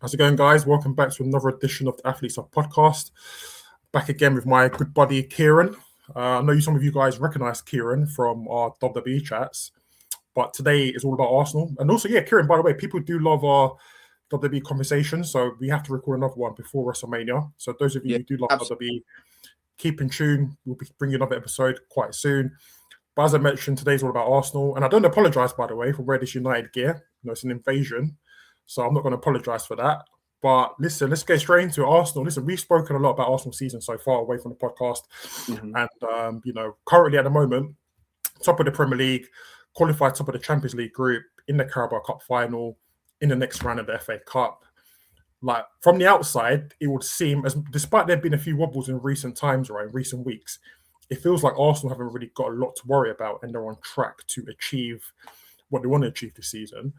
How's it going, guys? Welcome back to another edition of the Athletes of Podcast. Back again with my good buddy Kiran. I know some of you guys recognize Kiran from our WWE chats, but today is all about Arsenal. And also, Kiran, by the way, people do love our WWE conversations, so we have to record another one before WrestleMania. So those of you who do love WWE, keep in tune. We'll be bringing another episode quite soon. But as I mentioned, today's all about Arsenal. And I don't apologise, by the way, for wearing this United gear. It's an invasion. So I'm not going to apologise for that. But listen, let's get straight into Arsenal. Listen, we've spoken a lot about Arsenal season so far away from the podcast. And, currently at the moment, top of the Premier League, qualified top of the Champions League group, in the Carabao Cup final, in the next round of the FA Cup. Like, from the outside, it would seem, as despite there been a few wobbles in recent times, right, in recent weeks, it feels like Arsenal haven't really got a lot to worry about and they're on track to achieve what they want to achieve this season.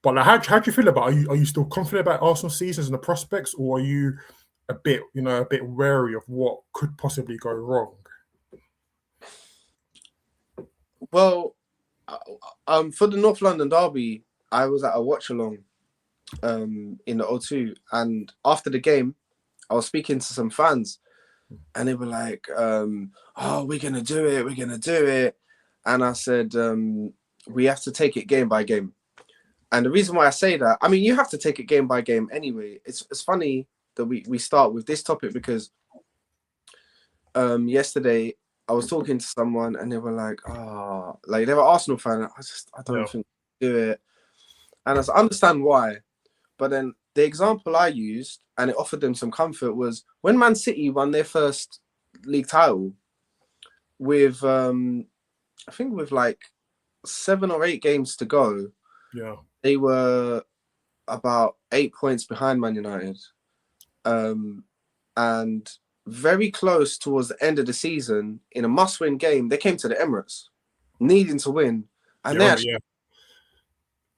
But like, how do you feel about it? Are you still confident about Arsenal seasons and the prospects, or are you a bit wary of what could possibly go wrong? Well, for the North London derby, I was at a watch along in the O2, and after the game, I was speaking to some fans, and they were like, "Oh, we're gonna do it," and I said, "We have to take it game by game." And the reason why I say that, I mean, you have to take it game by game anyway. It's funny that we start with this topic because yesterday I was talking to someone and they were like, they were Arsenal fan. I don't think we do it. And I understand why. But then the example I used, and it offered them some comfort, was when Man City won their first league title with, I think with like 7 or 8 games to go. Yeah. They were about 8 points behind Man United. And very close towards the end of the season, in a must-win game, they came to the Emirates, needing to win. And I think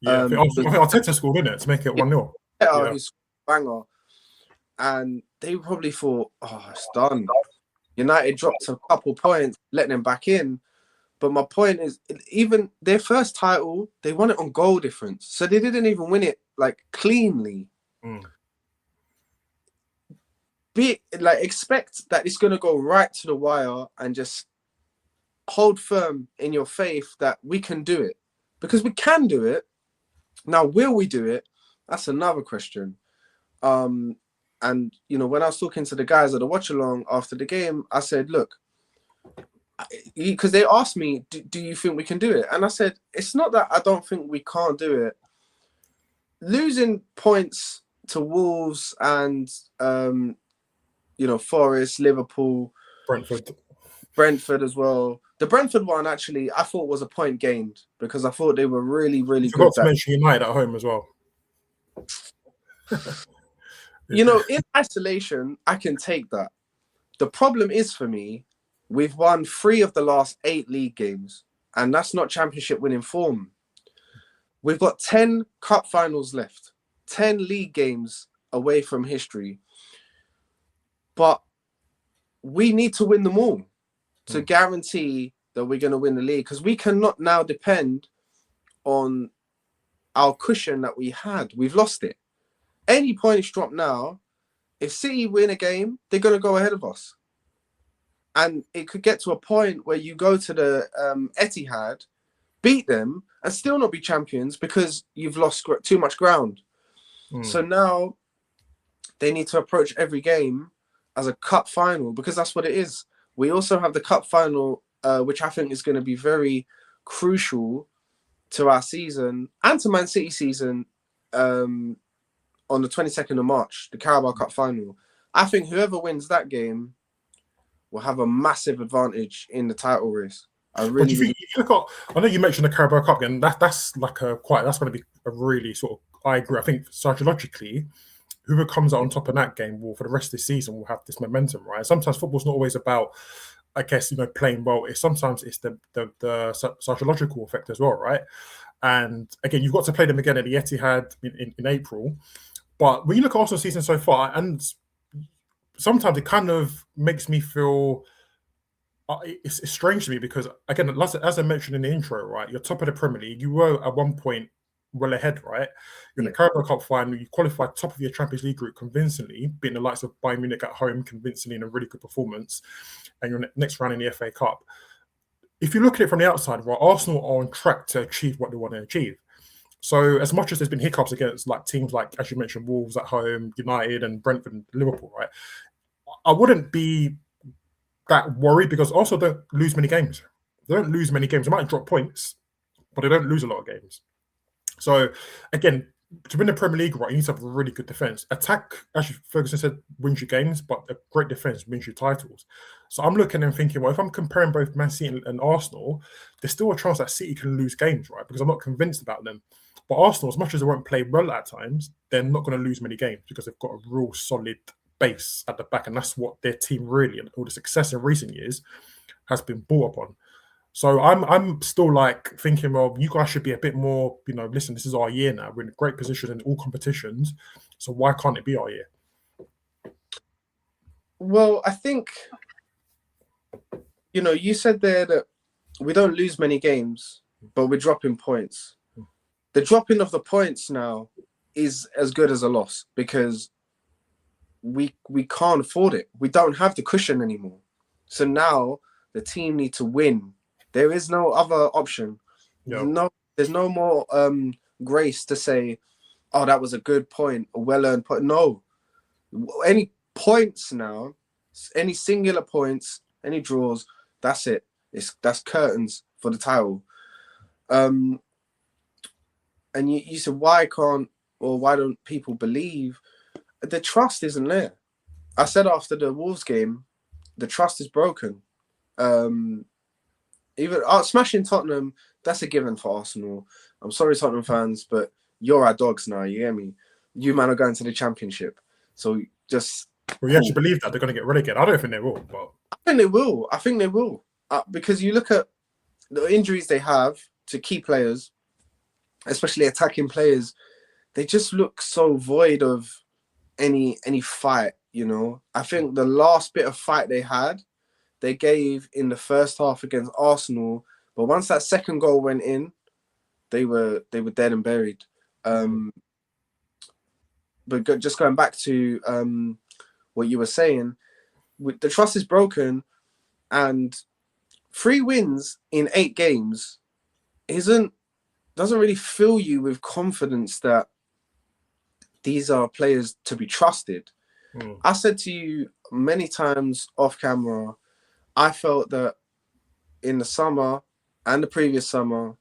Arteta scored, didn't it, to make it 1-0. Yeah, he scored a banger. And they probably thought, it's done. United dropped a couple points, letting them back in. But my point is, even their first title, they won it on goal difference. So they didn't even win it like cleanly. Expect that it's going to go right to the wire and just hold firm in your faith that we can do it. Because we can do it. Now, will we do it? That's another question. And, when I was talking to the guys at the watch along after the game, I said, look, because they asked me, do you think we can do it? And I said, it's not that I don't think we can't do it. Losing points to Wolves and, Forest, Liverpool, Brentford as well. The Brentford one, actually, I thought was a point gained because I thought they were really, really good. Forgot to mention United at home as well. In isolation, I can take that. The problem is for me, we've won 3 of the last 8 league games, and that's not championship winning form. We've got 10 cup finals left, 10 league games away from history. But we need to win them all to guarantee that we're going to win the league, because we cannot now depend on our cushion that we had. We've lost it. Any points drop now, if City win a game, they're going to go ahead of us. And it could get to a point where you go to the Etihad, beat them, and still not be champions because you've lost too much ground. So now they need to approach every game as a cup final, because that's what it is. We also have the cup final, which I think is going to be very crucial to our season and to Man City season on the 22nd of March, the Carabao Cup final. I think whoever wins that game will have a massive advantage in the title race. I know you mentioned the Carabao Cup, and that's going to be a really sort of, I agree. I think psychologically, whoever comes out on top of that game will, for the rest of the season, will have this momentum, right? Sometimes football's not always about, I guess, playing well. Sometimes it's the psychological effect as well, right? And again, you've got to play them again at the Etihad in April. But when you look at Arsenal's season so far, and sometimes it kind of makes me feel it's strange to me because, again, as I mentioned in the intro, right, you're top of the Premier League. You were at one point well ahead, right? You're in the Carabao Cup final, you qualified top of your Champions League group convincingly, beating the likes of Bayern Munich at home convincingly in a really good performance, and you're next round in the FA Cup. If you look at it from the outside, right, Arsenal are on track to achieve what they want to achieve. So as much as there's been hiccups against like teams like, as you mentioned, Wolves at home, United and Brentford and Liverpool, right? I wouldn't be that worried because Arsenal don't lose many games. They don't lose many games. They might drop points, but they don't lose a lot of games. So again, to win the Premier League, right, you need to have a really good defense. Attack, as Ferguson said, wins you games, but a great defense wins you titles. So I'm looking and thinking, well, if I'm comparing both Man City and Arsenal, there's still a chance that City can lose games, right? Because I'm not convinced about them. But Arsenal, as much as they won't play well at times, they're not going to lose many games because they've got a real solid base at the back, and that's what their team really, and all the success in recent years, has been built upon. So I'm still like thinking, well, you guys should be a bit more, listen, this is our year now. We're in a great position in all competitions. So why can't it be our year? Well, I think, you said there that we don't lose many games, but we're dropping points. The dropping of the points now is as good as a loss because we can't afford it. We don't have the cushion anymore. So now the team need to win. There is no other option. Yep. There's no more grace to say, oh, that was a good point, a well-earned point. No. Any points now, any singular points, any draws, that's it. That's curtains for the title. And you said, why don't people believe? The trust isn't there. I said after the Wolves game, the trust is broken. Even smashing Tottenham, that's a given for Arsenal. I'm sorry, Tottenham fans, but you're our dogs now. You hear me? You man are going to the Championship. So just. Well, you actually believe that they're going to get relegated? I don't think they will, but I think they will. Because you look at the injuries they have to key players, especially attacking players, they just look so void of any fight. I think the last bit of fight they had, they gave in the first half against Arsenal, but once that second goal went in, they were dead and buried. But just going back to what you were saying, the trust is broken, and 3 wins in 8 games doesn't really fill you with confidence that these are players to be trusted. I said to you many times off camera, I felt that in the summer and the previous summer,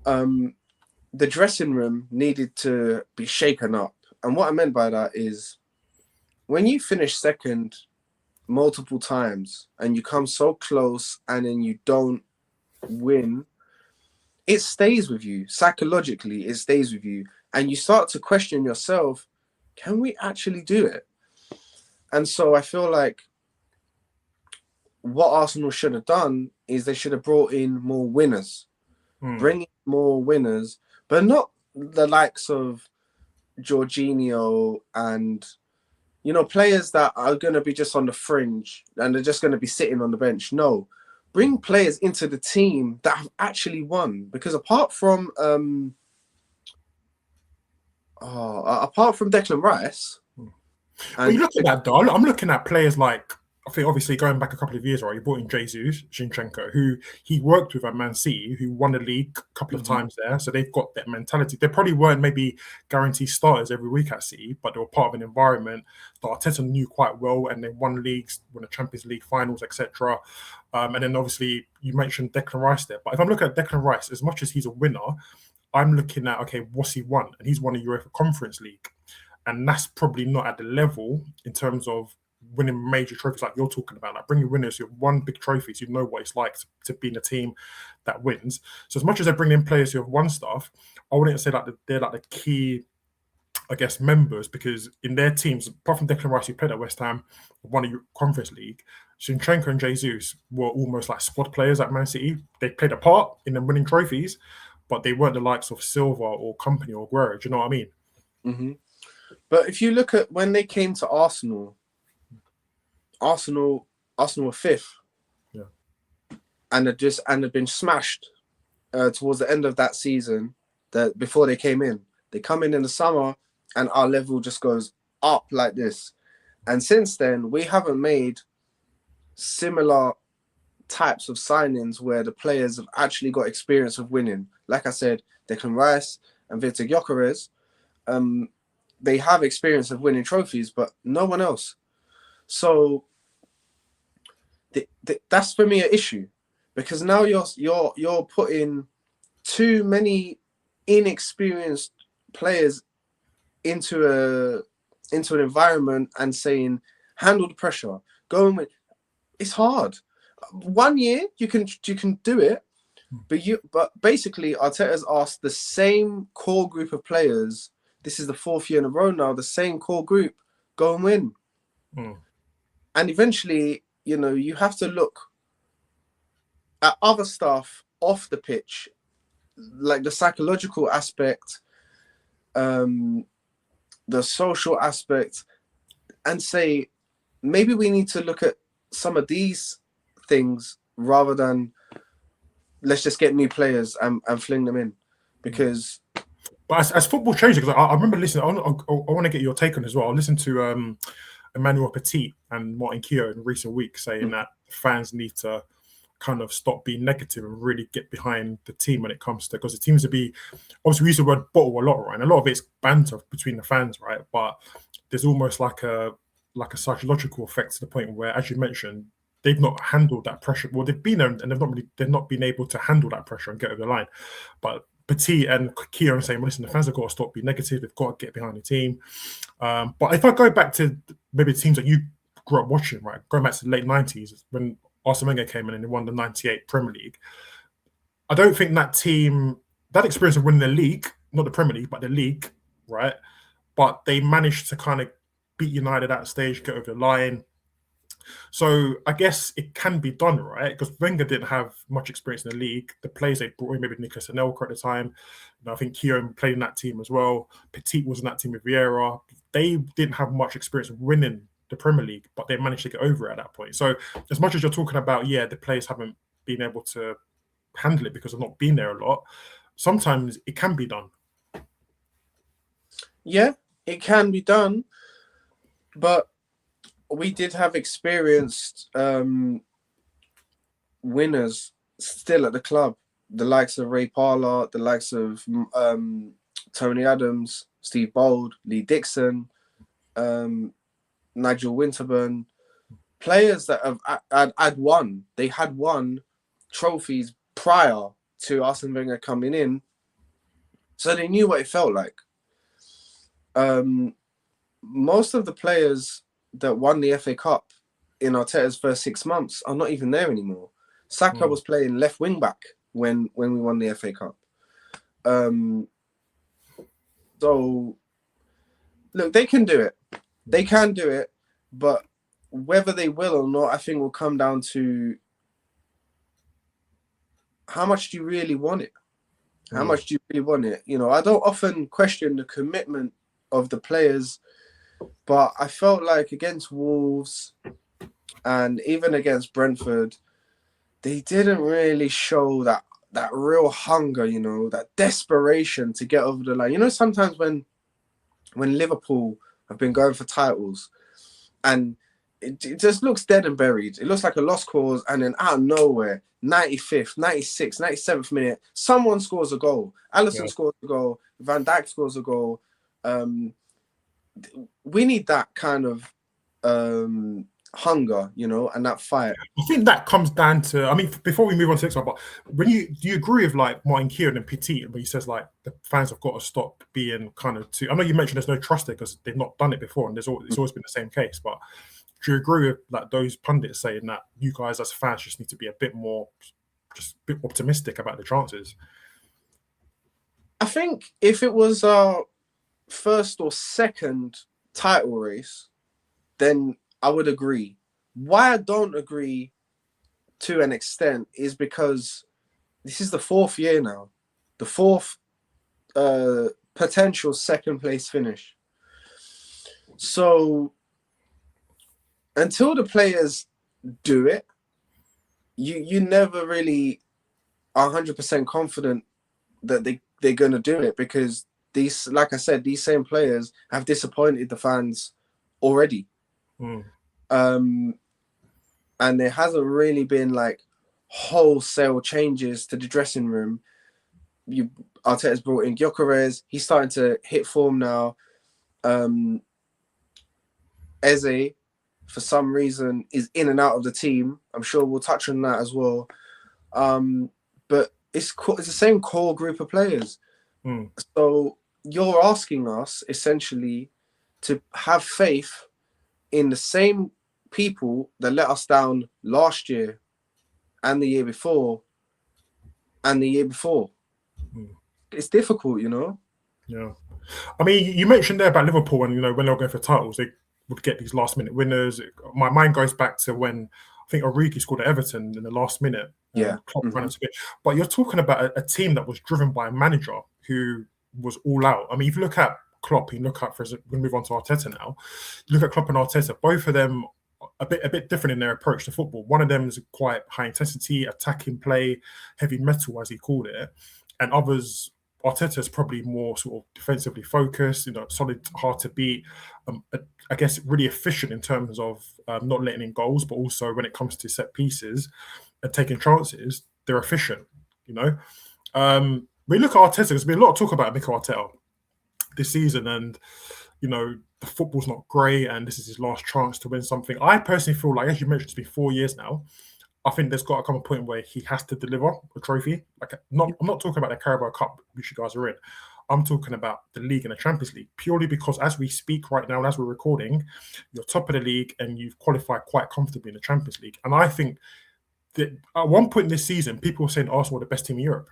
the dressing room needed to be shaken up. And what I meant by that is when you finish second multiple times and you come so close and then you don't win, it stays with you. Psychologically, it stays with you. And you start to question yourself, can we actually do it? And so I feel like what Arsenal should have done is they should have brought in more winners. Bring in more winners, but not the likes of Jorginho and, players that are going to be just on the fringe and they're just going to be sitting on the bench. No, bring players into the team that have actually won. Because apart from Declan Rice, you look at that, though. I'm looking at players like, I think obviously going back a couple of years, right, you brought in Jesus Zinchenko, who he worked with at Man City, who won the league a couple of times there. So they've got that mentality. They probably weren't maybe guaranteed starters every week at City, but they were part of an environment that Arteta knew quite well, and they won leagues, won the Champions League finals, etc. And then obviously you mentioned Declan Rice there. But if I'm looking at Declan Rice, as much as he's a winner, I'm looking at, okay, what's he won? And he's won a UEFA Conference League. And that's probably not at the level in terms of winning major trophies like you're talking about, like bringing winners who have won big trophies, you know what it's like to be in a team that wins. So as much as they bring in players who have won stuff, I wouldn't say that they're like the key, I guess, members, because in their teams, apart from Declan Rice, who played at West Ham, won a Conference League, Zinchenko and Jesus were almost like squad players at Man City. They played a part in them winning trophies, but they weren't the likes of Silva or Company or Guerrero. Do you know what I mean? Mm-hmm. But if you look at when they came to Arsenal were 5th, and had been smashed towards the end of that season, that before they came in. They come in the summer, and our level just goes up like this. And since then, we haven't made similar types of signings where the players have actually got experience of winning. Like I said, Declan Rice and Viktor Gyökeres, they have experience of winning trophies, but no one else. So that's for me an issue, because now you're putting too many inexperienced players into an environment and saying, handle the pressure, go and win. It's hard. 1 year you can do it, but basically Arteta's asked the same core group of players. This is the 4th year in a row now. The same core group, go and win. And eventually, you have to look at other stuff off the pitch, like the psychological aspect, the social aspect, and say, maybe we need to look at some of these things rather than let's just get new players and fling them in. Because but as football changes, because I remember listening, I want to get your take on it as well. I listened to Emmanuel Petit and Martin Keough in recent weeks saying that fans need to kind of stop being negative and really get behind the team when it comes to, because it seems to be, obviously we use the word bottle a lot, right? And a lot of it's banter between the fans, right? But there's almost like a psychological effect to the point where, as you mentioned, they've not handled that pressure. Well, they've been there and they've not been able to handle that pressure and get over the line. But Petit and Kiran are saying, well, listen, the fans have got to stop being negative. They've got to get behind the team. But if I go back to maybe the teams that you grew up watching, right, going back to the late 90s, when Arsene Wenger came in and they won the 98 Premier League, I don't think that team, that experience of winning the league, not the Premier League, but the league, right, but they managed to kind of beat United at that stage, get over the line. So I guess it can be done, right? Because Wenger didn't have much experience in the league. The players they brought in, maybe Nicolas Anelka at the time, I think Kiran played in that team as well. Petit was in that team with Vieira. They didn't have much experience of winning the Premier League, but they managed to get over it at that point. So as much as you're talking about, the players haven't been able to handle it because they've not been there a lot, sometimes it can be done. Yeah, it can be done, but we did have experienced winners still at the club. The likes of Ray Parlour, the likes of Tony Adams, Steve Bold, Lee Dixon, Nigel Winterburn. Players that had won. They had won trophies prior to Arsene Wenger coming in. So they knew what it felt like. Most of the players that won the FA Cup in Arteta's first 6 months are not even there anymore. Saka was playing left wing back when we won the FA Cup. So look, they can do it. They can do it, but whether they will or not, I think will come down to how much do you really want it? How much do you really want it? I don't often question the commitment of the players, but I felt like against Wolves and even against Brentford, they didn't really show that real hunger, that desperation to get over the line. Sometimes when Liverpool have been going for titles and it just looks dead and buried. It looks like a lost cause, and then out of nowhere, 95th, 96th, 97th minute, someone scores a goal. Alisson scores a goal. Van Dijk scores a goal. We need that kind of hunger, and that fight. I think that comes down to, before we move on to the next one, but do you agree with like Martin Keough and Petit when he says like the fans have got to stop being kind of too, I know you mentioned there's no trust there because they've not done it before and it's always been the same case, but do you agree with like those pundits saying that you guys as fans just need to be a bit more optimistic about the chances? I think if it was our first or second title race, then I would agree. Why I don't agree to an extent is because this is the 4th year now, the 4th potential second place finish. So until the players do it, you never really 100% confident that they're going to do it, because these, like I said, these same players have disappointed the fans already. And there hasn't really been like wholesale changes to the dressing room. Arteta's brought in Gyökeres. He's starting to hit form now. Eze, for some reason, is in and out of the team. I'm sure we'll touch on that as well. But it's the same core group of players. So you're asking us essentially to have faith in the same people that let us down last year and the year before and the year before. It's difficult, you know? Yeah. I mean, you mentioned there about Liverpool, and, you know, when they were going for titles, they would get these last-minute winners. My mind goes back to when I think Origi scored at Everton in the last minute. Yeah. But you're talking about a team that was driven by a manager who was all out. I mean, if you look at Klopp, you look at, we move on to Arteta now. You look at Klopp and Arteta, both of them a bit different in their approach to football. One of them is quite high intensity, attacking play, heavy metal, as he called it, and others. Arteta is probably more sort of defensively focused, you know, solid, hard to beat. I guess really efficient in terms of not letting in goals, but also when it comes to set pieces and taking chances, they're efficient. You know, we look at Arteta. There's been a lot of talk about Mikel Arteta this season, and, you know, the football's not great, and this is his last chance to win something. I personally feel like, as you mentioned, it's been 4 years now. I think there's got to come a point where he has to deliver a trophy. Like, I'm not talking about the Carabao Cup, which you guys are in. I'm talking about the league and the Champions League, purely because as we speak right now, and as we're recording, you're top of the league and you've qualified quite comfortably in the Champions League. And I think that at one point in this season, people were saying Arsenal were the best team in Europe,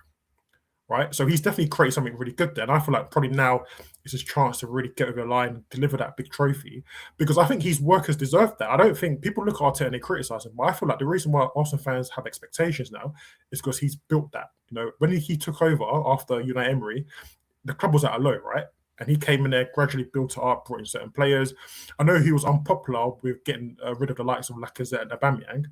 right? So he's definitely created something really good there. And I feel like probably now is his chance to really get over the line, deliver that big trophy, because I think his workers deserve that. I don't think people look at Arteta and they criticize him, but I feel like the reason why Arsenal fans have expectations now is because he's built that. You know, when he took over after Unai Emery, the club was at a low, right? And he came in there, gradually built it up, brought in certain players. I know he was unpopular with getting rid of the likes of Lacazette and Aubameyang,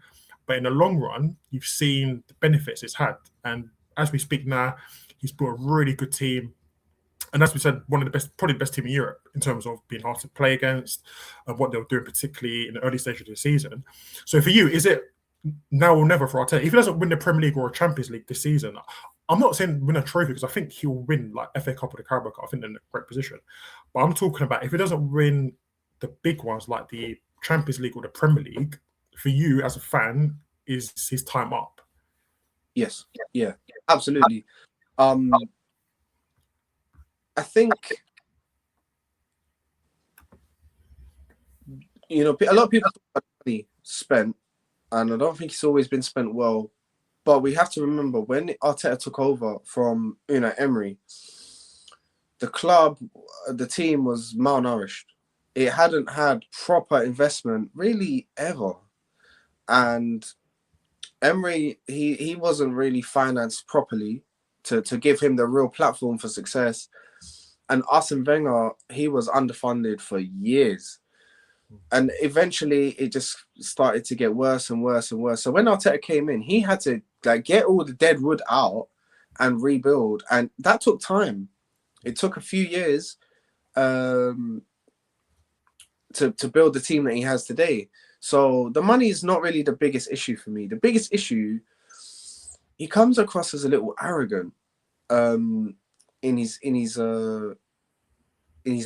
but in the long run, you've seen the benefits it's had. And as we speak now, he's built a really good team. And as we said, one of the best, probably the best team in Europe in terms of being hard to play against and what they were doing, particularly in the early stages of the season. So for you, is it now or never for Arteta? If he doesn't win the Premier League or a Champions League this season, I'm not saying win a trophy, because I think he'll win like FA Cup or the Carabao Cup. I think they're in a great position. But I'm talking about if he doesn't win the big ones like the Champions League or the Premier League, for you as a fan, is his time up? Yes. Yeah, absolutely. I think, you know, a lot of people talk about money spent, and I don't think it's always been spent well. But we have to remember, when Arteta took over from Unai Emery, the club, the team was malnourished. It hadn't had proper investment really ever. And Emery, he wasn't really financed properly to give him the real platform for success. And Arsene Wenger, he was underfunded for years. And eventually it just started to get worse and worse and worse. So when Arteta came in, he had to like get all the dead wood out and rebuild. And that took time. It took a few years to build the team that he has today. So the money is not really the biggest issue for me. The biggest issue, he comes across as a little arrogant in his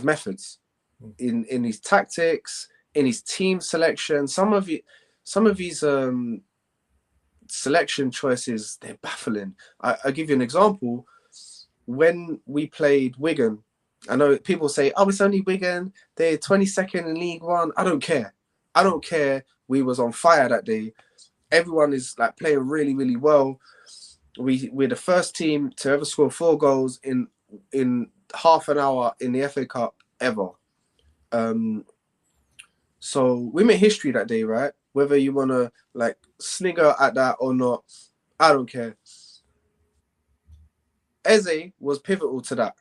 methods, in his tactics, in his team selection. Some of his selection choices, they're baffling. I'll give you an example. When we played Wigan, I know people say, oh, it's only Wigan, they're 22nd in League One. I don't care. We was on fire that day. Everyone is like playing really, really well. We're the first team to ever score 4 goals in half an hour in the FA Cup ever. So we made history that day, right? Whether you want to like snigger at that or not, I don't care. Eze was pivotal to that.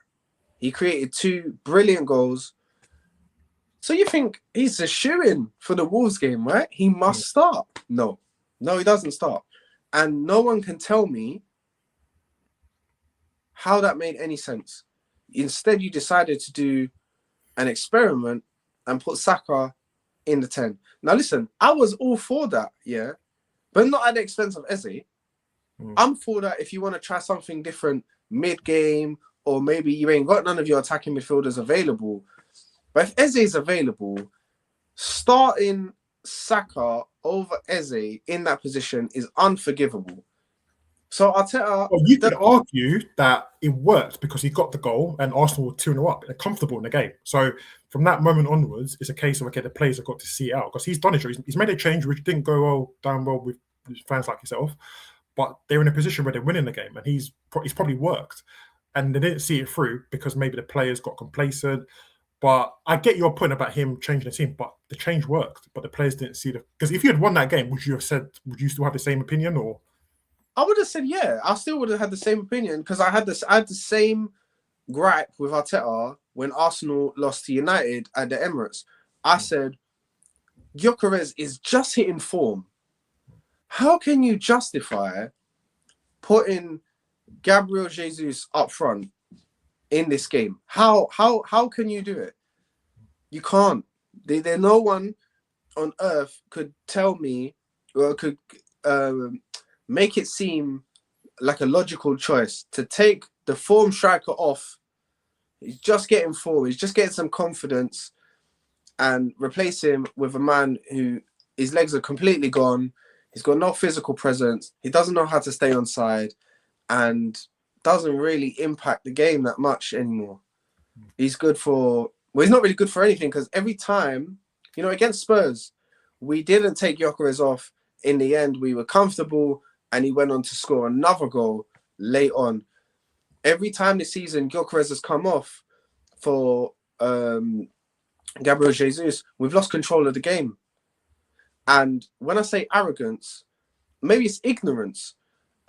He created 2 brilliant goals. So you think he's a shoo-in for the Wolves game, right? He must start. No, he doesn't start. And no one can tell me how that made any sense. Instead, you decided to do an experiment and put Saka in the 10. Now, listen, I was all for that, yeah, but not at the expense of Eze. I'm for that if you want to try something different mid-game, or maybe you ain't got none of your attacking midfielders available. But if Eze is available, starting Saka over Eze in that position is unforgivable. So Arteta... Well, you could argue that it worked because he got the goal and Arsenal were 2-0 up. They're comfortable in the game. So from that moment onwards, it's a case of, okay, the players have got to see it out because he's done it. He's made a change which didn't go down well with fans like yourself, but they're in a position where they're winning the game and he's probably worked. And they didn't see it through because maybe the players got complacent. But I get your point about him changing the team, but the change worked, but the players didn't see the... Because if you had won that game, would you still have the same opinion or... I would have said, yeah, I still would have had the same opinion because I had the same gripe with Arteta when Arsenal lost to United at the Emirates. I said, Gyökeres is just hitting form. How can you justify putting Gabriel Jesus up front in this game? How can you do it? You can't. There no one on earth could tell me or could make it seem like a logical choice to take the form striker off. He's just getting forward. He's just getting some confidence and replace him with a man who his legs are completely gone. He's got no physical presence. He doesn't know how to stay on side and doesn't really impact the game that much anymore. He's good for... Well, he's not really good for anything because every time, against Spurs, we didn't take Gyökeres off. In the end, we were comfortable and he went on to score another goal late on. Every time this season, Gyökeres has come off for Gabriel Jesus, we've lost control of the game. And when I say arrogance, maybe it's ignorance.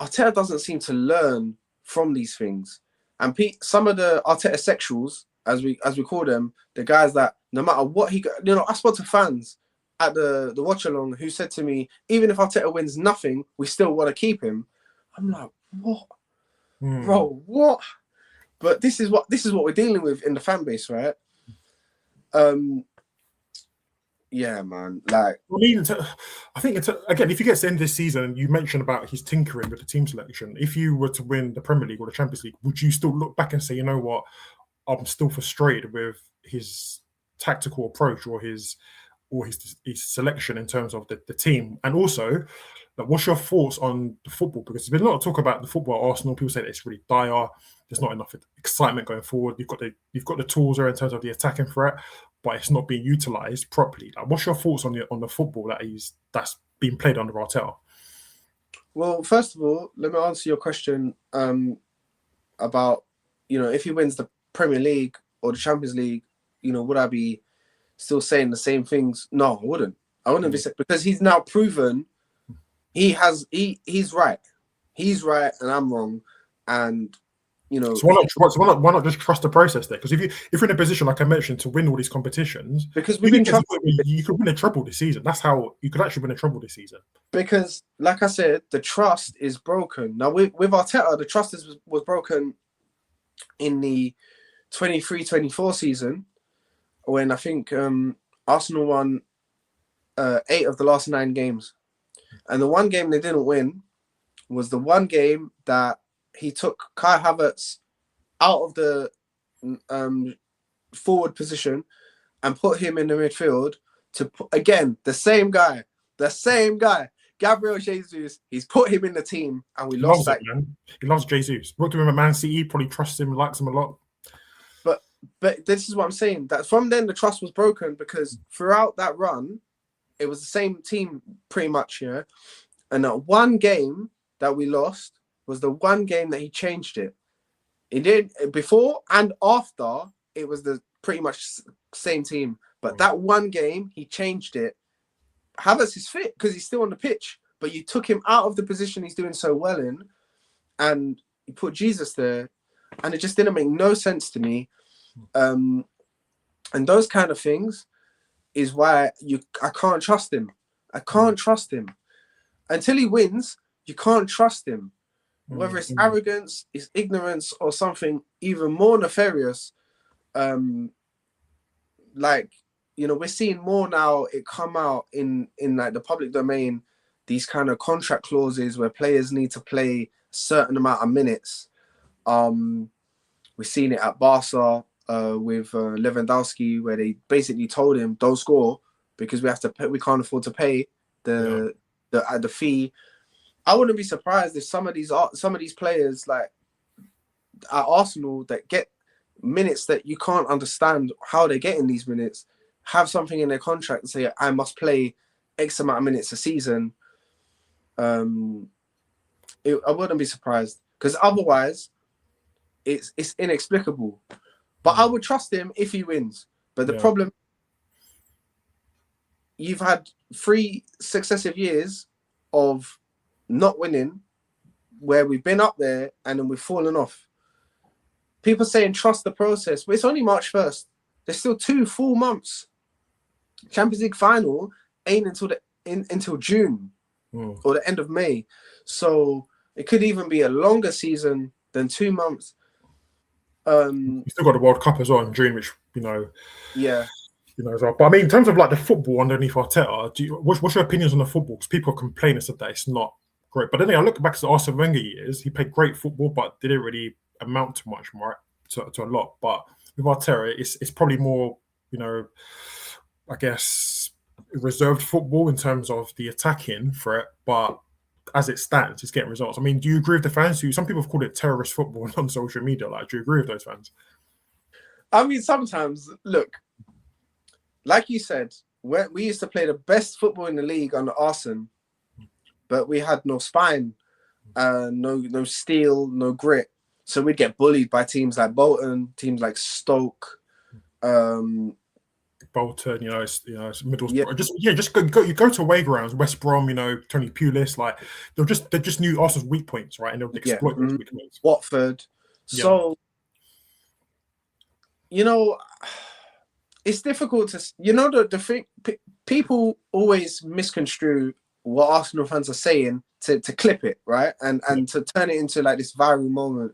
Arteta doesn't seem to learn from these things. And some of the Arteta sexuals, as we call them, the guys that no matter what I spoke to fans at the watch along who said to me, even if Arteta wins nothing, we still want to keep him. I'm like, what? Bro, what? But this is what we're dealing with in the fan base, right? Yeah, man. Like, I think again, if you get to the end of this season, you mentioned about his tinkering with the team selection. If you were to win the Premier League or the Champions League, would you still look back and say, you know what, I'm still frustrated with his tactical approach or his selection in terms of the team? And also, like, what's your thoughts on the football? Because there's been a lot of talk about the football at Arsenal. People say that it's really dire. There's not enough excitement going forward. You've got the tools there in terms of the attacking threat, but it's not being utilised properly. Like, what's your thoughts on the football that's being played under Arteta? Well, first of all, let me answer your question about if he wins the Premier League or the Champions League, would I be still saying the same things? No, I wouldn't. I wouldn't be saying, because he's now proven he's right. He's right and I'm wrong. And so why not just trust the process there? Because if you're in a position, like I mentioned, to win all these competitions, because you could win a treble this season. That's how you could actually win a treble this season. Because, like I said, the trust is broken. Now with Arteta, the trust was broken in the 23-24 season, when I think Arsenal won 8 of the last 9 games. And the one game they didn't win was the one game that he took Kai Havertz out of the forward position and put him in the midfield to again, the same guy, Gabriel Jesus. He's put him in the team and we lost that. He loves Jesus. Worked with him at Man City, probably trusts him, likes him a lot. But this is what I'm saying, that from then the trust was broken because throughout that run, it was the same team pretty much, yeah. And that one game that we lost was the one game that he changed it. He did before and after, it was the pretty much same team. But that one game, he changed it. Havertz is fit because he's still on the pitch, but you took him out of the position he's doing so well in and you put Jesus there, and it just didn't make no sense to me. And those kind of things is why I can't trust him. I can't trust him. Until he wins, you can't trust him. whether it's arrogance, it's ignorance, or something even more nefarious. Like, you know, we're seeing more now. It come out in like the public domain. These kind of contract clauses where players need to play a certain amount of minutes. We've seen it at Barca with Lewandowski, where they basically told him, "Don't score because we have to pay, we can't afford to pay the fee." I wouldn't be surprised if some of these players like at Arsenal that get minutes that you can't understand how they're getting these minutes have something in their contract and say, "I must play X amount of minutes a season." I wouldn't be surprised because otherwise it's inexplicable. But I would trust him if he wins. But the problem, you've had 3 successive years of not winning where we've been up there and then we've fallen off. People saying trust the process, but it's only March 1st. There's still 2 full months. Champions League final ain't until June or the end of May. So it could even be a longer season than 2 months. You still got the World Cup as well in June, which as well. But I mean, in terms of like the football underneath Arteta, what's your opinions on the football? Because people complain that it's not great. But then I look back to the Arsene Wenger years. He played great football, but didn't really amount to much more, to a lot. But with Arteta, it's probably more, I guess, reserved football in terms of the attacking threat. But as it stands, it's getting results. I mean, do you agree with the fans who some people have called it terrorist football on social media? Like, do you agree with those fans? I mean, sometimes, look, like you said, we used to play the best football in the league under Arsene, but we had no spine, no steel, no grit. So we'd get bullied by teams like Bolton, teams like Stoke. Bolton, it's Middlesbrough. Just go. You go to away grounds, West Brom, Tony Pulis, like they just knew Arsenal's weak points, right? And they'll exploit those weak points. Watford. So, it's difficult to, the thing. People always misconstrue what Arsenal fans are saying to clip it, right, and to turn it into like this viral moment.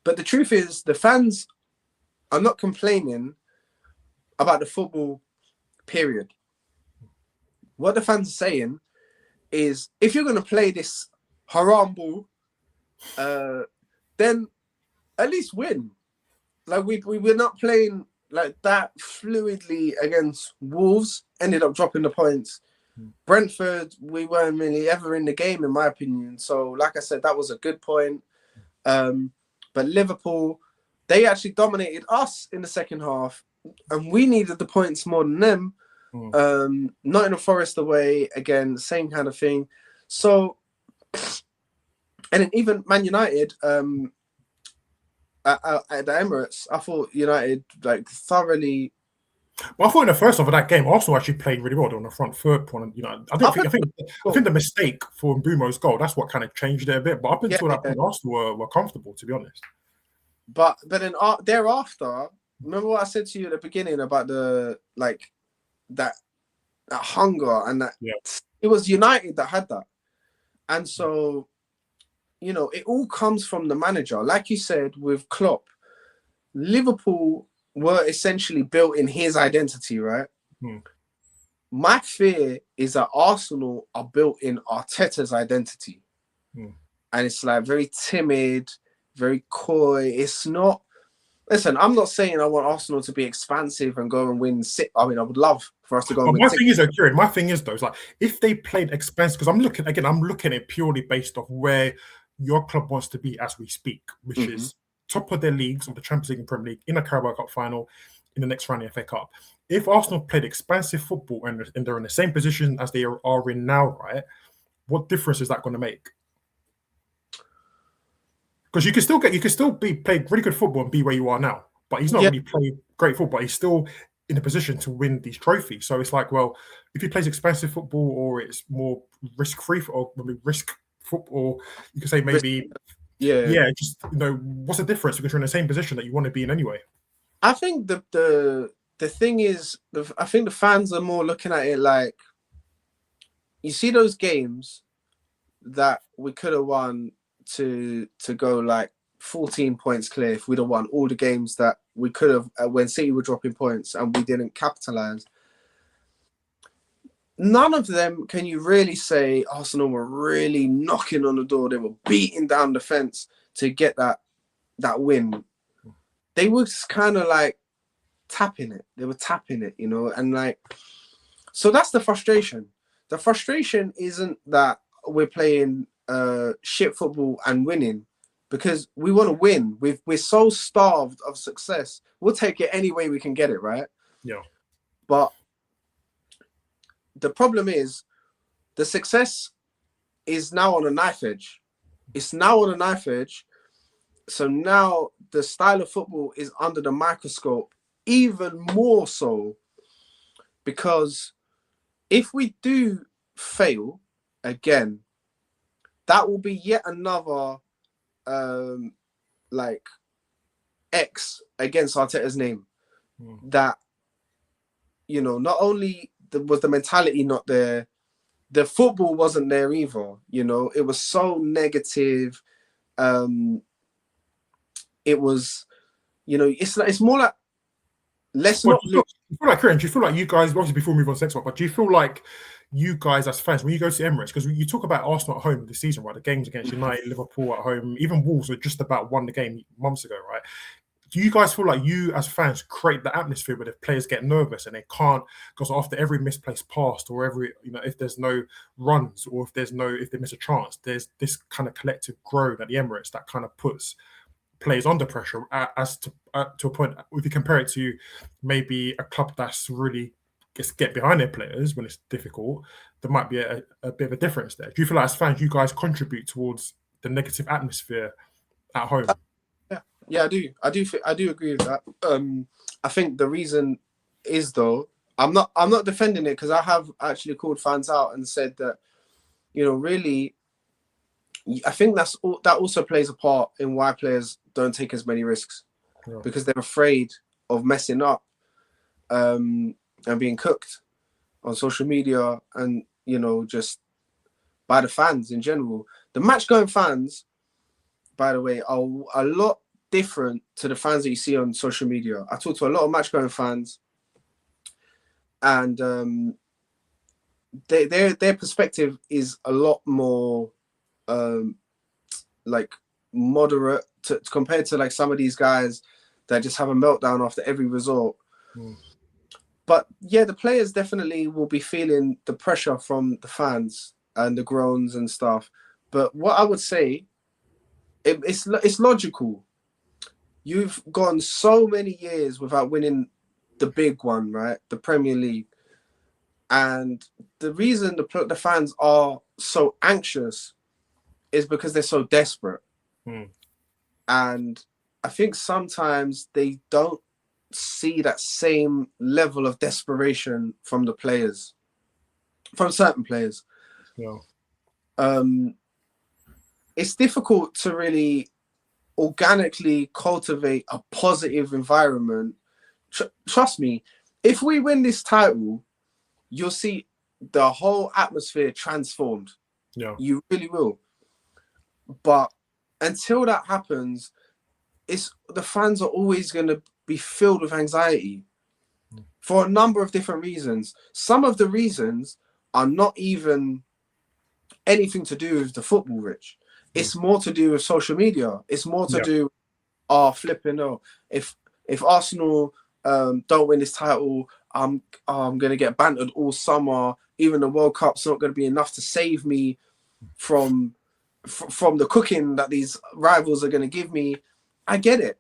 But the truth is, the fans are not complaining about the football period. What the fans are saying is, if you're going to play this haram ball, then at least win. Like we were not playing like that fluidly against Wolves, ended up dropping the points. Brentford, we weren't really ever in the game, in my opinion. So, like I said, that was a good point. But Liverpool, they actually dominated us in the second half, and we needed the points more than them. Nottingham Forest away, again, same kind of thing. So, and then even Man United at the Emirates, I thought United thoroughly. Well, I thought in the first half of that game, Arsenal actually played really well on the front third point. I think the mistake for Mbeumo's goal, that's what kind of changed it a bit. But up until that point, Arsenal were comfortable, to be honest. But then thereafter, remember what I said to you at the beginning about that hunger and that it was United that had that. And so, it all comes from the manager. Like you said, with Klopp, Liverpool were essentially built in his identity, right? My fear is that Arsenal are built in Arteta's identity. And it's like very timid, very coy. It's not... Listen, I'm not saying I want Arsenal to be expansive and go and win six. I mean, I would love for us to go and win my six. thing is, though, it's like, if they played expensive, because I'm looking at it purely based off where your club wants to be as we speak, which is top of their leagues, of the Champions League and Premier League, in a Carabao Cup final, in the next round of the FA Cup. If Arsenal played expansive football and they're in the same position as they are in now, right, what difference is that going to make? Because you can still play really good football and be where you are now, but he's not really playing great football. He's still in a position to win these trophies. So it's like, well, if he plays expensive football or it's more risk-free or maybe risk football, you can say maybe, just what's the difference? Because you're in the same position that you want to be in anyway. I think the thing is, I think the fans are more looking at it like, you see those games that we could have won to go like 14 points clear if we'd have won all the games that we could have when City were dropping points and we didn't capitalize. None of them can you really say Arsenal were really knocking on the door. They were beating down the fence to get that win. They were just kind of like tapping it. They were tapping it, you know, and like, so that's the frustration. The frustration isn't that we're playing shit football and winning, because we want to win. We're so starved of success. We'll take it any way we can get it, right? Yeah. But the problem is the success is now on a knife edge. It's now on a knife edge. So now the style of football is under the microscope even more so, because if we do fail again, that will be yet another like X against Arteta's name. That, you know, not only was the mentality not there, the football wasn't there either. You know, it was so negative. It was, you know, it's more like let's not lose. You feel like, Kiran, do you feel like you guys, obviously before we move on to the next one, but do you feel like you guys as fans, when you go to Emirates, because you talk about Arsenal at home this season, right? The games against United, Liverpool at home, even Wolves were just about won the game months ago, right? Do you guys feel like you as fans create the atmosphere where the players get nervous and they can't, because after every misplaced pass or every, you know, if there's no runs or if they miss a chance, there's this kind of collective groan at the Emirates that kind of puts players under pressure as to a point. If you compare it to maybe a club that's really get behind their players when it's difficult, there might be a bit of a difference there. Do you feel like as fans you guys contribute towards the negative atmosphere at home? Yeah, I do agree with that. I think the reason is, though, I'm not defending it, because I have actually called fans out and said that, you know, really, I think that also plays a part in why players don't take as many risks, because they're afraid of messing up and being cooked on social media and, you know, just by the fans in general. The match-going fans, by the way, are a lot different to the fans that you see on social media. I talk to a lot of match-going fans, and their perspective is a lot more like moderate compared to like some of these guys that just have a meltdown after every result. But yeah, the players definitely will be feeling the pressure from the fans and the groans and stuff. But what I would say, it's logical. You've gone so many years without winning the big one, right? The Premier League. And the reason the fans are so anxious is because they're so desperate. And I think sometimes they don't see that same level of desperation from the players, from certain players. It's difficult to really organically cultivate a positive environment. Trust me, if we win this title, you'll see the whole atmosphere transformed. You really will. But until that happens, the fans are always going to be filled with anxiety for a number of different reasons. Some of the reasons are not even anything to do with the football, Rich. It's more to do with social media. It's more to do, if Arsenal don't win this title, I'm going to get bantered all summer. Even the World Cup's not going to be enough to save me from the cooking that these rivals are going to give me. I get it.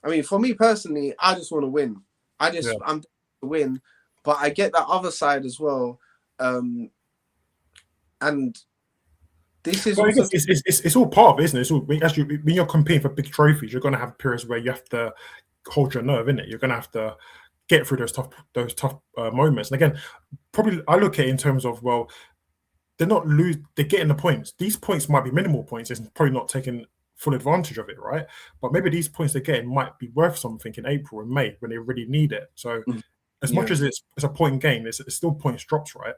I mean, for me personally, I just want to win. I'm to win, but I get that other side as well. And this is it's all part of it, isn't it? It's all, actually, when you're competing for big trophies, you're going to have periods where you have to hold your nerve, innit? You're going to have to get through those tough moments. And again, probably I look at it in terms of, well, they're getting the points. These points might be minimal points. It's probably not taking full advantage of it, right? But maybe these points they're getting might be worth something in April and May when they really need it. So as much as it's a point game, it's still points drops, right?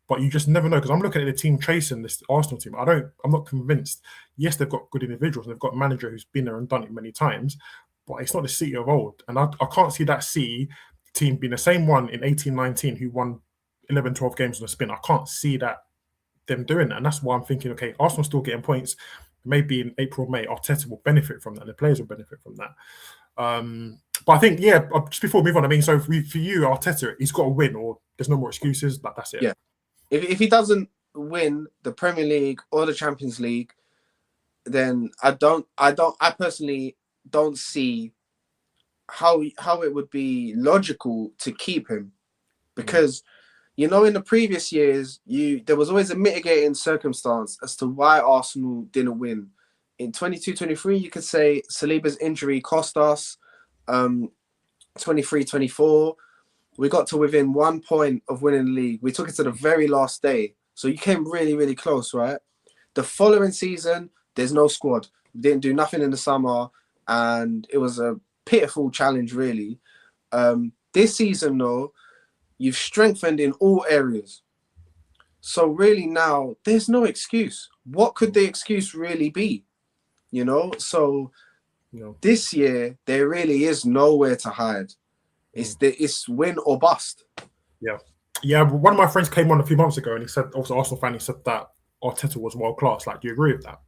But you just never know, because I'm looking at the team chasing this Arsenal team. I'm not convinced. Yes, they've got good individuals, and they've got a manager who's been there and done it many times, but it's not the City of old. And I can't see that City team being the same one in 18-19 who won 11, 12 games on a spin. I can't see them doing that. And that's why I'm thinking, okay, Arsenal still getting points. Maybe in April, May, Arteta will benefit from that, and the players will benefit from that. But I think, just before we move on, I mean, so for you, Arteta, he's got to win, or there's no more excuses. That's it. Yeah. If he doesn't win the Premier League or the Champions League, then I personally don't see how it would be logical to keep him, because in the previous years there was always a mitigating circumstance as to why Arsenal didn't win. In 22-23, you could say Saliba's injury cost us. 23-24, we got to within 1 point of winning the league. We took it to the very last day. So you came really, really close, right? The following season, there's no squad. We didn't do nothing in the summer, and it was a pitiful challenge, really. This season, though, you've strengthened in all areas. So really now, there's no excuse. What could the excuse really be? So this year, there really is nowhere to hide. It's win or bust. Yeah. One of my friends came on a few months ago, and he said, also Arsenal fan, he said that Arteta was world class. Like, do you agree with that?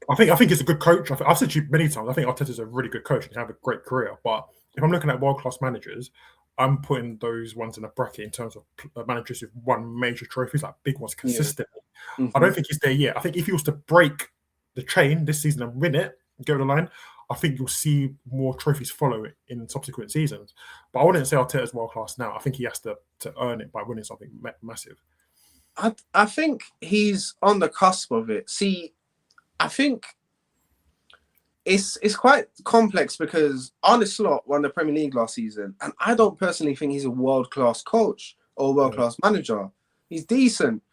I think he's a good coach. I've said to you many times, I think Arteta's a really good coach and he had a great career. But if I'm looking at world class managers, I'm putting those ones in a bracket in terms of managers who've won major trophies, like big ones consistently. Yeah. I don't think he's there yet. I think if he was to break the chain this season and win it, go to the line, I think you'll see more trophies follow it in subsequent seasons. But I wouldn't say Arteta's world class now. I think he has to earn it by winning something massive. I think he's on the cusp of it. See, I think it's quite complex because Arne Slot won the Premier League last season, and I don't personally think he's a world-class coach or a world-class manager. He's decent.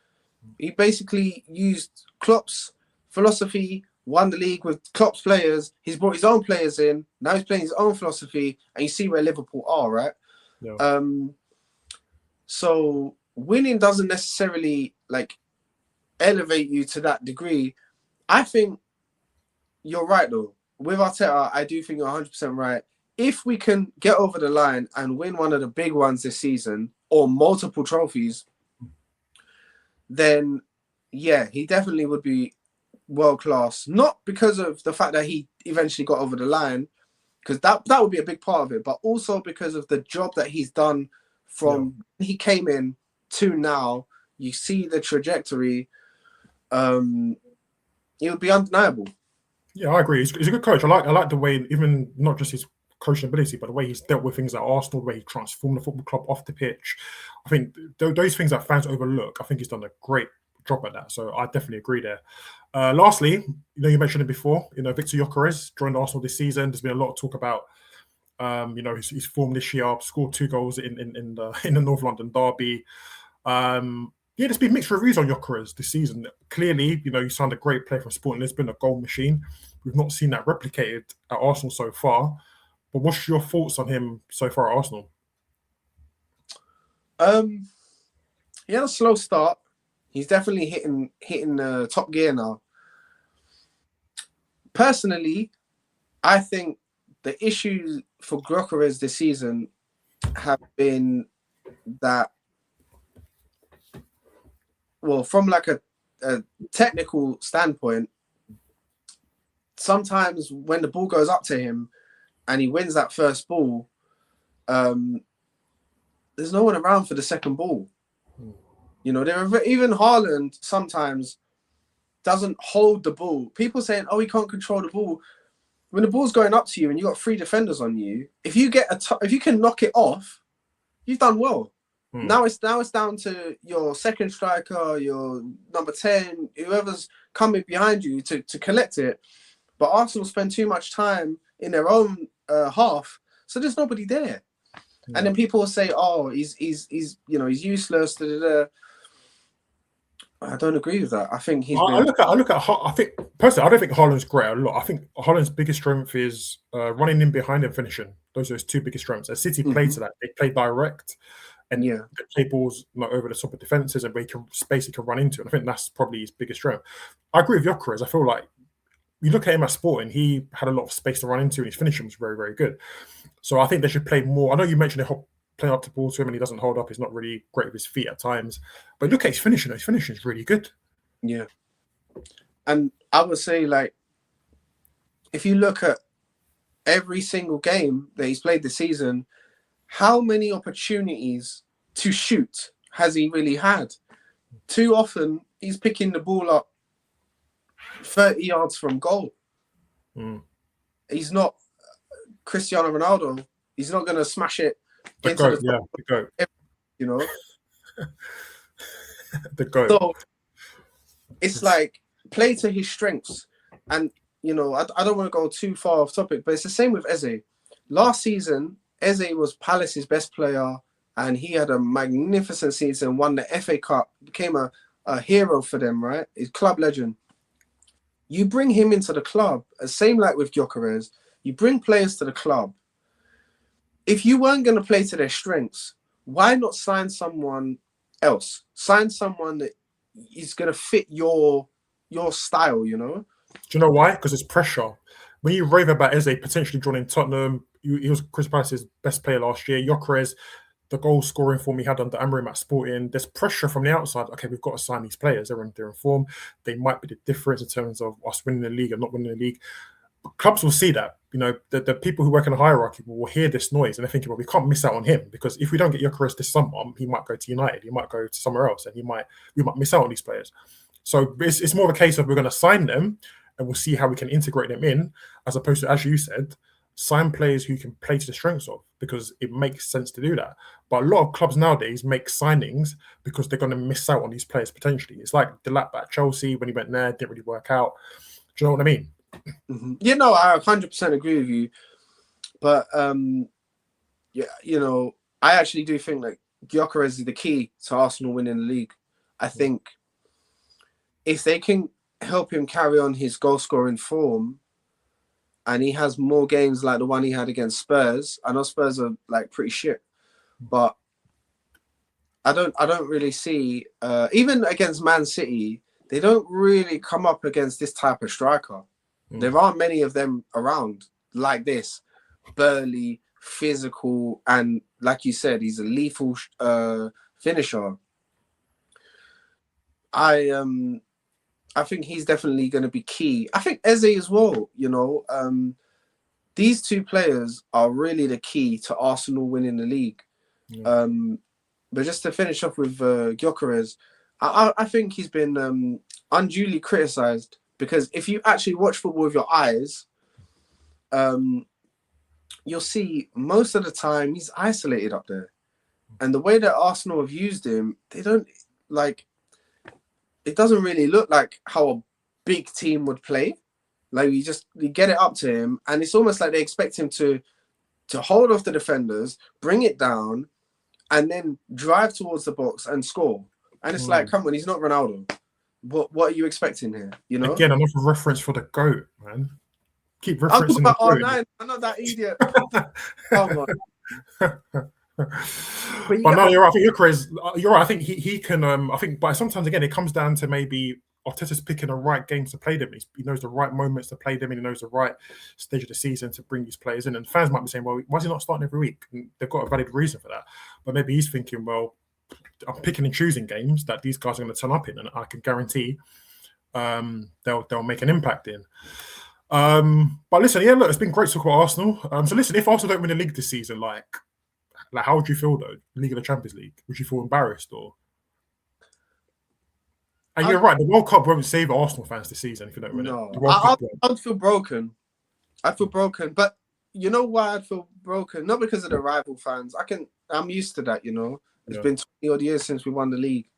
He basically used Klopp's philosophy, won the league with Klopp's players. He's brought his own players in. Now he's playing his own philosophy, and you see where Liverpool are, right? Yeah. So winning doesn't necessarily elevate you to that degree. I think you're right, though. With Arteta, I do think you're 100% right. If we can get over the line and win one of the big ones this season, or multiple trophies, then yeah, he definitely would be world class. Not because of the fact that he eventually got over the line, because that would be a big part of it, but also because of the job that he's done from when he came in to now. You see the trajectory. It would be undeniable. Yeah, I agree. He's a good coach. I like the way, even not just his coaching ability, but the way he's dealt with things at Arsenal, the way he transformed the football club off the pitch. I think those things that fans overlook, I think he's done a great job at that. So I definitely agree there. Lastly, you mentioned it before, Viktor Gyökeres joined Arsenal this season. There's been a lot of talk about, his form this year. Scored 2 goals in the North London derby. There's been mixed reviews on Gyökeres this season. Clearly, he signed a great player from Sporting Lisbon, a goal machine. We've not seen that replicated at Arsenal so far. But what's your thoughts on him so far at Arsenal? He had a slow start. He's definitely hitting top gear now. Personally, I think the issues for Gyökeres this season have been that, well, from a technical standpoint, sometimes when the ball goes up to him and he wins that first ball, there's no one around for the second ball. Even Haaland sometimes doesn't hold the ball. People saying, "Oh, he can't control the ball." When the ball's going up to you and you got 3 defenders on you, if you can knock it off, you've done well. Now it's down to your second striker, your number 10, whoever's coming behind you to collect it. But Arsenal spend too much time in their own half, so there's nobody there. Yeah. And then people will say, "Oh, he's useless." Da, da, da. I don't agree with that. I think he's. I think personally, I don't think Haaland's great a lot. I think Haaland's biggest strength is running in behind and finishing. Those are his two biggest strengths. And City play to that. They play direct, and they play balls not over the top of defenses, and where he can space he can run into. And I think that's probably his biggest strength. I agree with Gyökeres. I feel like you look at him at Sporting, he had a lot of space to run into, and his finishing was very, very good. So I think they should play more. I know you mentioned they playing up the ball to him, and he doesn't hold up. He's not really great with his feet at times. But look at his finishing. His finishing is really good. Yeah. And I would say, like, if you look at every single game that he's played this season, how many opportunities to shoot has he really had? Too often, he's picking the ball up 30 yards from goal. He's not Cristiano Ronaldo. He's not going to smash it into the goat. You know? The goat. So it's like, play to his strengths. And, you know, I don't want to go too far off topic, but it's the same with Eze. Last season, Eze was Palace's best player, and he had a magnificent season, won the FA Cup, became a hero for them, right? He's club legend. You bring him into the club, same like with Gyökeres, you bring players to the club. If you weren't going to play to their strengths, why not sign someone else? Sign someone that is going to fit your style, you know? Do you know why? Because it's pressure. When you rave about Eze potentially joining Tottenham, he was Chris Palace's best player last year. Gyökeres, the goal scoring form he had under Amorim at Sporting, there's pressure from the outside. Okay, we've got to sign these players. They're in form. They might be the difference in terms of us winning the league and not winning the league. But clubs will see that. You know, the people who work in the hierarchy will hear this noise and they're thinking, well, we can't miss out on him, because if we don't get Gyökeres this summer, he might go to United, he might go to somewhere else, and we might miss out on these players. So it's more of a case of we're going to sign them and we'll see how we can integrate them in, as opposed to, as you said, sign players who can play to the strengths of, because it makes sense to do that. But a lot of clubs nowadays make signings because they're going to miss out on these players potentially. It's like the lap at Chelsea when he went there, didn't really work out. Do you know what I mean? Yeah, no, I 100% agree with you. But, yeah, you know, I actually do think that Gyökeres is the key to Arsenal winning the league. I think if they can help him carry on his goal-scoring form, and he has more games like the one he had against Spurs. I know Spurs are like pretty shit, but I don't really see even against Man City, they don't really come up against this type of striker. There aren't many of them around like this, burly, physical, and like you said, he's a lethal finisher. I think he's definitely going to be key. I think Eze as well, you know. These two players are really the key to Arsenal winning the league. Yeah. But just to finish off with Gyökeres, I think he's been unduly criticised, because if you actually watch football with your eyes, you'll see most of the time he's isolated up there. And the way that Arsenal have used him, they don't like... It doesn't really look like how a big team would play. Like, you get it up to him, and it's almost like they expect him to hold off the defenders, bring it down, and then drive towards the box and score. And it's like, come on, he's not Ronaldo. What are you expecting here? You know? Again, another reference for the GOAT, man. Keep referencing the GOAT. R9, I'm not that idiot. Come on. But no, you're right. I think you're right. I think he can. I think, but sometimes again, it comes down to maybe Arteta's picking the right games to play them. He knows the right moments to play them, and he knows the right stage of the season to bring these players in. And fans might be saying, "Well, why is he not starting every week?" And they've got a valid reason for that. But maybe he's thinking, "Well, I'm picking and choosing games that these guys are going to turn up in, and I can guarantee they'll make an impact in." But listen, yeah, look, it's been great to talk about Arsenal. So listen, if Arsenal don't win the league this season, like how would you feel though? League of the Champions League, would you feel embarrassed or? And you're right, the World Cup won't save Arsenal fans this season if you don't win it. I'd feel broken. I'd feel broken, but you know why I'd feel broken? Not because of the rival fans. I'm used to that. You know, it's been 20 odd years since we won the league.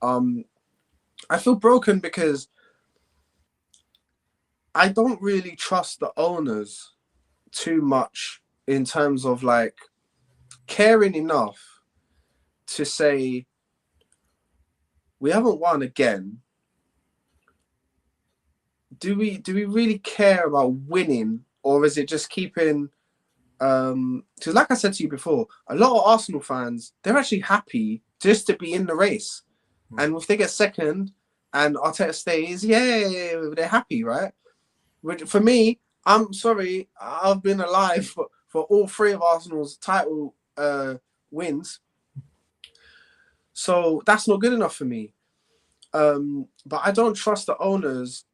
I feel broken because I don't really trust the owners too much in terms of like caring enough to say, we haven't won again. Do we really care about winning, or is it just keeping Because like I said to you before, a lot of Arsenal fans, they're actually happy just to be in the race. And if they get second and Arteta stays, yeah, they're happy, right? For me, I'm sorry, I've been alive for all three of Arsenal's title wins. So that's not good enough for me. But I don't trust the owners.